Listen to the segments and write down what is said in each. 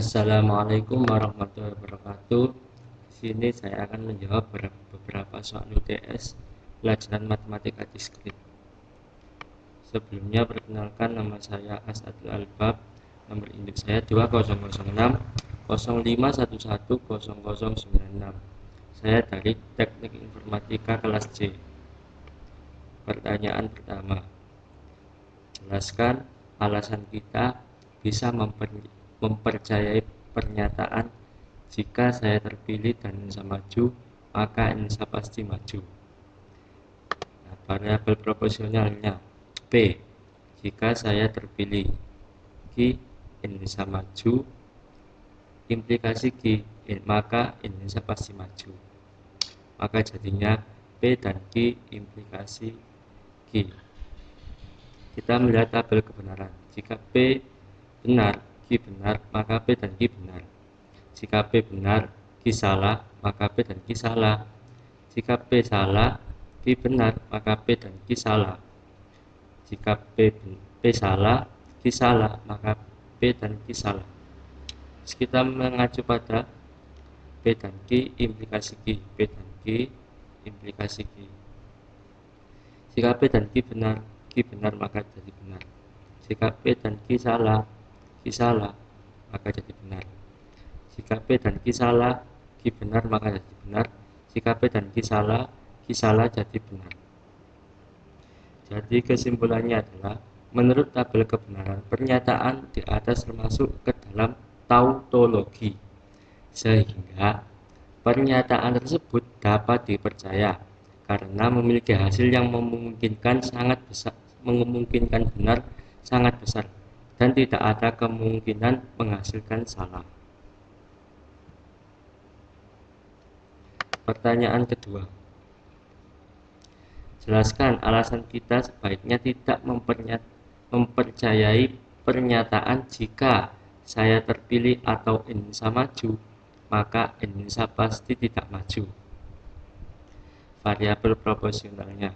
Assalamualaikum warahmatullahi wabarakatuh. Di sini saya akan menjawab beberapa soal UTS pelajaran matematika diskrit. Sebelumnya perkenalkan, nama saya As'adul Albab. Nomor induk saya 2006 0511 0096. Saya dari Teknik Informatika kelas C. Pertanyaan pertama, jelaskan alasan kita bisa mempercayai pernyataan jika saya terpilih dan Indonesia maju, maka Indonesia pasti maju. Nah, variabel proporsionalnya P. Jika saya terpilih, Q. Indonesia maju, implikasi Q, maka Indonesia pasti maju. Maka jadinya P dan Q implikasi Q. Kita melihat tabel kebenaran. Jika P benar, Q benar, maka P dan Q benar. Jika P benar, Q salah, maka P dan Q salah. Jika P salah, Q benar, maka P dan Q salah. Jika P salah, Q salah, maka P dan Q salah. Kita mengacu pada P dan Q implikasi Q, P dan Q implikasi Q. Jika P dan Q benar, Q benar, maka jadi benar. Jika P dan Q salah, Q salah, maka jadi benar. Jika P dan Q salah, Q benar, maka jadi benar. Jika P dan Q salah, Q salah, jadi benar. Jadi kesimpulannya adalah, menurut tabel kebenaran, pernyataan di atas termasuk ke dalam tautologi, sehingga pernyataan tersebut dapat dipercaya karena memiliki hasil yang memungkinkan benar sangat besar, dan tidak ada kemungkinan menghasilkan salah. Pertanyaan kedua, jelaskan alasan kita sebaiknya tidak mempercayai pernyataan jika saya terpilih atau Indonesia maju, maka Indonesia pasti tidak maju. Variabel proporsionalnya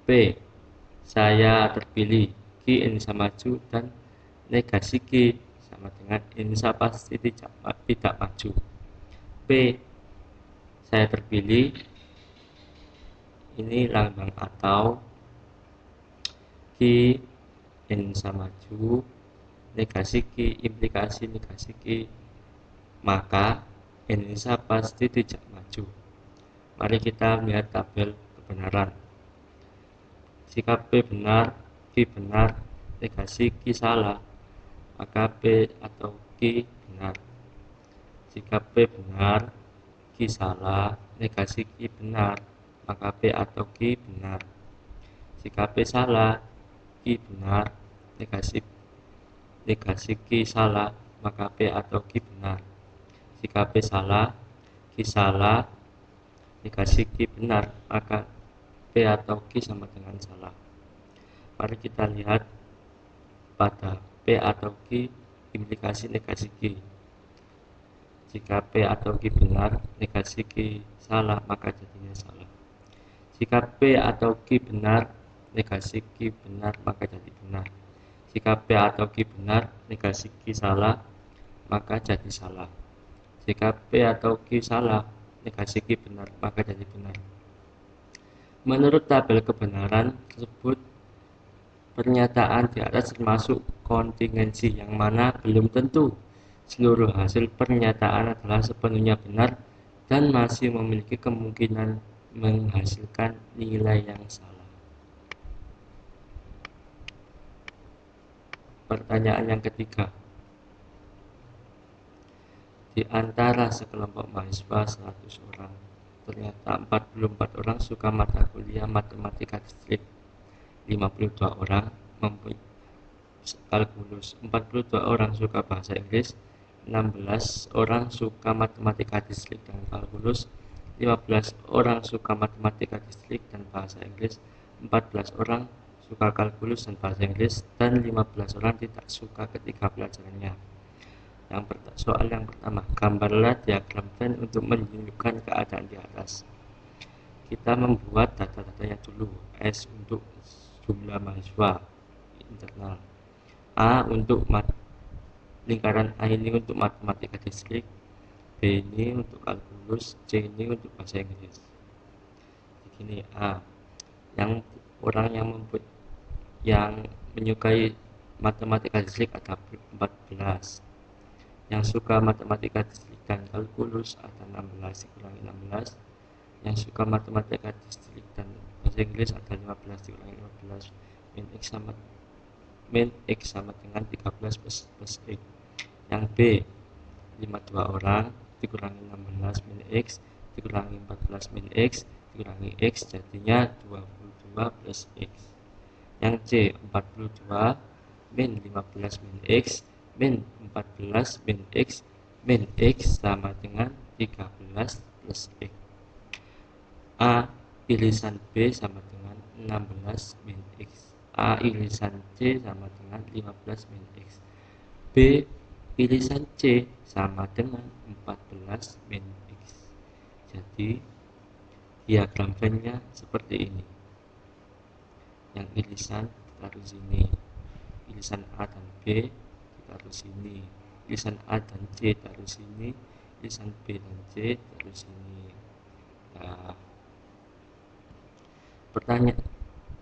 P. Saya terpilih, Q Indonesia maju, dan negasi Q sama dengan Indonesia pasti tidak maju. P. Saya terpilih, ini lambang atau, Q Indonesia maju, negasi Q implikasi negasi Q, maka Indonesia pasti tidak maju. Mari kita melihat tabel kebenaran. Jika P benar, Q benar, negasi Q salah, maka P atau Q benar. Jika P benar, Q salah, negasi Q benar, maka P atau Q benar. Jika P salah, Q benar, negasi Q salah, maka P atau Q benar. Jika P salah, Q salah, negasi Q benar, maka P atau Q sama dengan salah. Mari kita lihat pada P atau Q implikasi negasi Q. Jika P atau Q benar, negasi Q salah, maka jadinya salah. Jika P atau Q benar, negasi Q benar, maka jadi benar. Jika P atau Q benar, negasi Q salah, maka jadi salah. Jika P atau Q salah, negasi Q benar, maka jadi benar. Menurut tabel kebenaran tersebut, pernyataan di atas termasuk kontingensi, yang mana belum tentu seluruh hasil pernyataan adalah sepenuhnya benar dan masih memiliki kemungkinan menghasilkan nilai yang salah. Pertanyaan yang ketiga, di antara sekelompok mahasiswa 100 orang, ternyata 44 orang suka mata kuliah matematika distrik, 52 orang mempunyai kalkulus, 42 orang suka bahasa Inggris, 16 orang suka matematika distrik dan kalkulus, 15 orang suka matematika distrik dan bahasa Inggris, 14 orang suka kalkulus dan bahasa Inggris, dan 15 orang tidak suka ketiga pelajarannya. Soal yang pertama, gambarlah diagram Venn untuk menunjukkan keadaan di atas. Kita membuat data-datanya dulu. S untuk jumlah mahasiswa internal, A untuk Lingkaran A ini untuk matematika distrik, B ini untuk kalkulus, C ini untuk bahasa Inggris. Begini, A, yang orang yang menyukai matematika distrik ada 14, yang suka matematika distrik dan kalkulus ada 16 dikurangi 16, yang suka matematika distrik dan bahasa Inggris ada 15 dikurangi 15, min X sama dengan 13 plus X. Yang B, 52 orang dikurangi 16 min X dikurangi 14 min X dikurangi X jadinya 22 plus X. Yang C, 42 min 15 min X min 14 min X min X sama dengan 13 plus X. A irisan B sama dengan 16 min X. A irisan C sama dengan 15 min X. B irisan C sama dengan 14 min X. Jadi diagram Venn-nya seperti ini. Yang irisan ditaruh sini, irisan A dan B ditaruh sini, irisan A dan C taruh sini, irisan B dan C taruh sini. Nah, pertanyaan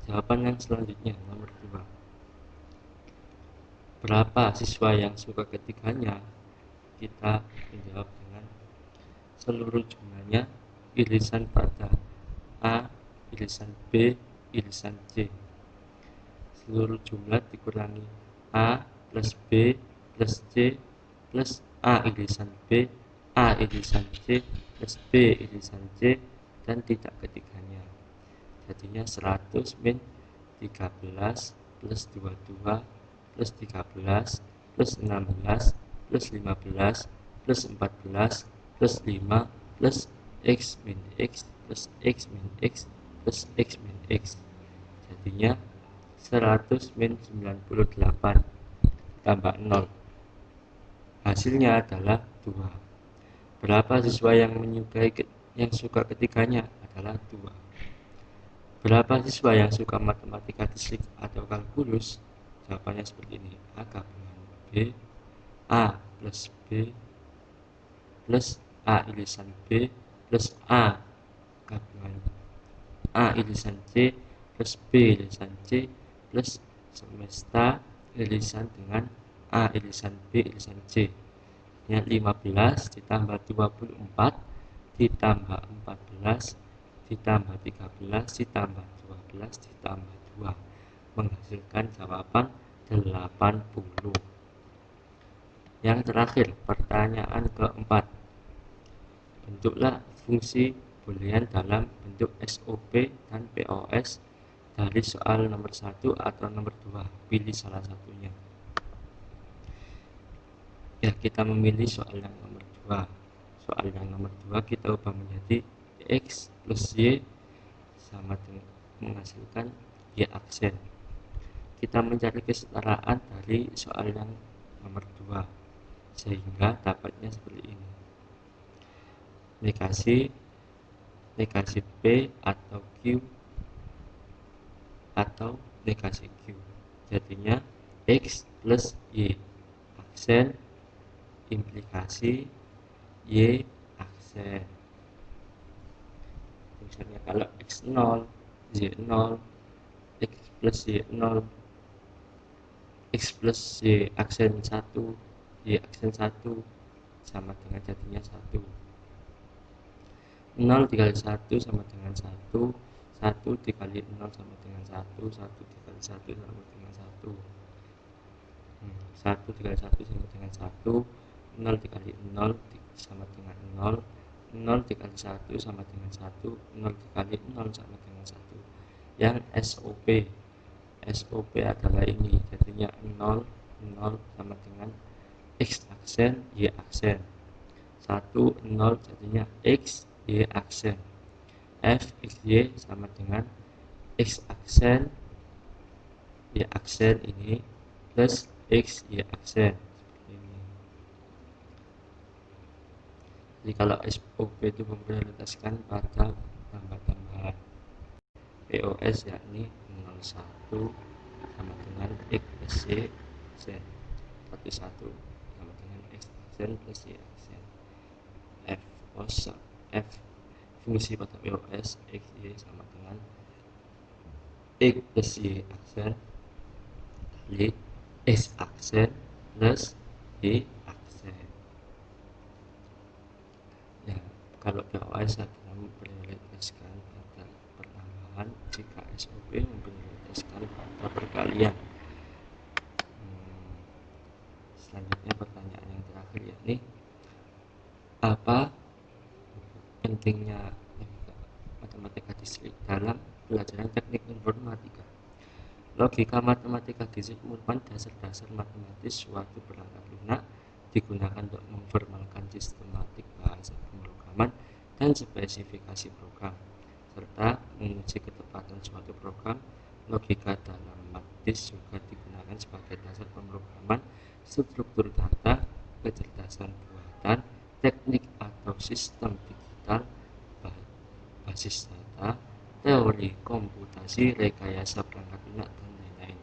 jawaban yang selanjutnya nomor 2. Berapa siswa yang suka ketiganya? Kita menjawab dengan seluruh jumlahnya irisan pada A, irisan B, irisan C. Seluruh jumlah dikurangi A plus B plus C plus A irisan B, A irisan C plus B irisan C dan tidak ketiganya. Jadinya 100 min 13 plus 22 plus 13 plus 16 plus 15 plus 14 plus 5 plus X min X plus X min X plus X min X. Jadinya 100 min 98 tambah 0. Hasilnya adalah 2. Berapa siswa yang suka ketiganya? Adalah 2. Berapa siswa yang suka matematika distrik atau kalkulus? Jawabannya seperti ini. A gabungan B, A plus B plus A irisan B plus A gabungan A irisan C plus B irisan C plus semesta irisan dengan A irisan B irisan C. Yang 15 ditambah 24 ditambah 14 ditambah 13 ditambah 12 ditambah 2 menghasilkan jawaban 80. Yang terakhir, pertanyaan keempat. Bentuklah fungsi boolean dalam bentuk SOP dan POS dari soal nomor 1 atau nomor 2. Pilih salah satunya. Ya, kita memilih soal yang nomor 2. Soal yang nomor 2 kita ubah menjadi X plus Y sama dengan menghasilkan Y aksen. Kita mencari kesetaraan dari soal yang nomor 2 sehingga dapatnya seperti ini. Negasi P atau Q atau negasi Q. Jadinya X plus Y aksen implikasi Y aksen. Misalnya kalau X0, Y0, X plus Y0, X plus Y aksen 1, Y aksen 1 sama dengan jadinya 1. 0 dikali 1 sama dengan 1, 1 dikali 0 sama dengan 1, 1 dikali 1 sama dengan 1, 1 dikali 1 sama dengan 1, 0 dikali 0 sama dengan 0, 0 dikali 1 sama dengan 1, 0 dikali 0 sama dengan 1. Yang SOP adalah ini, jadinya 0, 0 sama dengan X aksen, Y aksen. 1, 0 jadinya X, Y aksen. F, X, Y sama dengan X aksen, Y aksen ini plus X, Y aksen. Ini. Jadi kalau SOP itu memprioritaskan pada tambah-tambahan. POS yakni 01 sama dengan X plus Y, Z 11. aksen plus Y aksen. F kosa F fungsi pada POS X Y sama dengan X plus Y aksen kali X aksen plus Y aksen. Ya, kalau POS adalah memprioritaskan pada pertambahan jika SOP memprioritaskan pada perkalian. Selanjutnya pertanyaan yang terakhir yakni apa pentingnya matematika diskrit dalam pelajaran teknik informatika. Logika matematika diskrit merupakan dasar-dasar matematis suatu perangkat lunak digunakan untuk memformalkan sistematik bahasa pemrograman dan spesifikasi program serta menguji ketepatan suatu program. Logika dalam matematis juga digunakan sebagai dasar pemrograman struktur data, kecerdasan buatan, teknik atau sistem digital, basis data, teori komputasi, rekayasa perangkat lunak, dan lain-lain,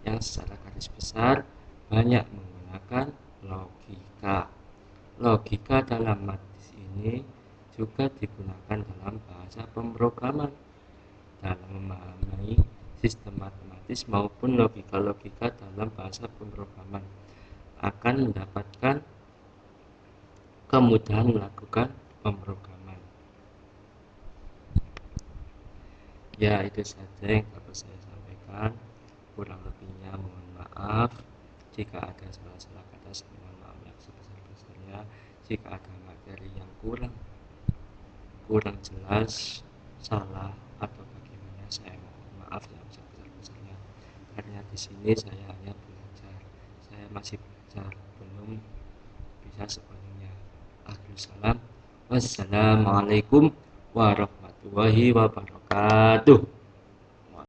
yang secara garis besar banyak menggunakan logika. Logika dalam matematis ini juga digunakan dalam bahasa pemrograman dalam memahami sistem matematis maupun logika-logika dalam bahasa pemrograman akan mendapatkan kemudahan melakukan pemrograman. Ya, itu saja yang dapat saya sampaikan. Kurang lebihnya mohon maaf. Jika ada salah-salah kata, saya mohon maaf yang sebesar-besarnya. Jika ada materi yang kurang jelas, salah atau bagaimana, saya mohon maaf yang sebesar-besarnya. Karena di sini saya hanya belajar, saya masih belajar, belum bisa sepenuhnya. Akhirul salam. Wassalamualaikum warahmatullahi wabarakatuh.